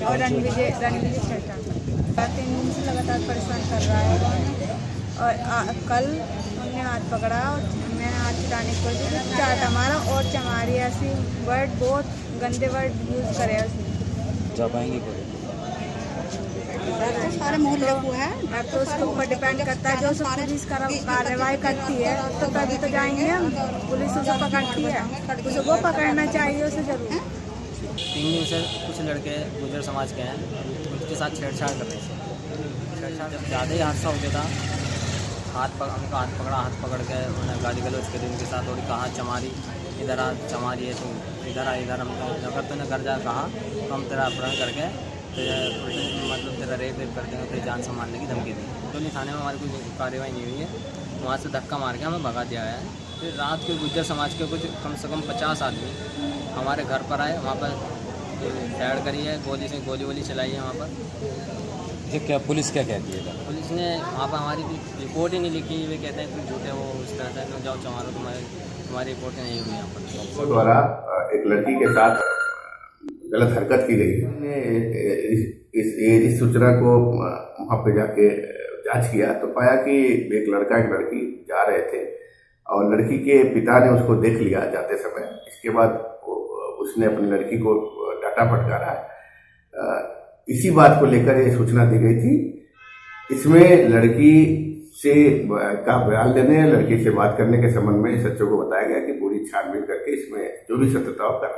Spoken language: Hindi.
और रणविजय चड्ढा 3 दिन से लगातार परेशान कर रहा है। और कल उन्होंने हाथ पकड़ा और मैंने हाथ छुड़ाने की कोशिश चाटा मारा और चमारी ऐसी वर्ड बहुत गंदे वर्ड यूज़ करे उसने। जा पाएंगे कोई सारे मोहल्ले को है। अब तो उसके ऊपर डिपेंड करता है, जो उसे पुलिस कार्रवाई करती है तो तभी तो जाएंगे हम। पुलिस उसे पकड़ती है, उसे वो पकड़ना चाहिए उसे जरूर। 3 दिन से कुछ लड़के गुजर समाज के हैं, उनके साथ छेड़छाड़ कर रहे थे। छेड़छाड़ जब ज़्यादा ही हादसा हो गया था, उनका हाथ पकड़ा, हाथ पकड़ के उन्हें गाली गलौज करी उनके साथ और कहा चमारी इधर आ, चमारी है तुम इधर आ, इधर हम अगर तूने घर जा कहा तो हम तेरा अपहरण करके मतलब तेरा रेप कर देंगे, तेरी जान से मारने की धमकी दी। तो थाने में हमारी कोई कार्रवाई नहीं हुई है, वहाँ से धक्का मार के हमें भगा दिया गया है। फिर रात के गुज्जर समाज के कुछ कम से कम 50 आदमी हमारे घर पर आए, वहाँ पर फैड करी है, गोली चलाई है वहाँ पर। ये क्या पुलिस क्या कहती है? पुलिस ने वहाँ पर हमारी रिपोर्ट ही नहीं लिखी। वे कहते हैं तुम झूठे हो, इस तरह से जाओ चमारो, तुम्हारी रिपोर्ट ही नहीं हुई यहाँ पर। द्वारा एक लड़की के साथ गलत हरकत की गई। इस सूचना को वहाँ पे जाके जांच किया तो पाया कि एक लड़का एक लड़की जा रहे थे और लड़की के पिता ने उसको देख लिया जाते समय। इसके बाद उसने अपनी लड़की को डांटा फटकारा। इसी बात को लेकर ये सूचना दी गई थी। इसमें लड़की से का बयान लेने, लड़की से बात करने के संबंध में सच्चों को बताया गया कि पूरी छानबीन करके इसमें जो भी सत्यता हो कर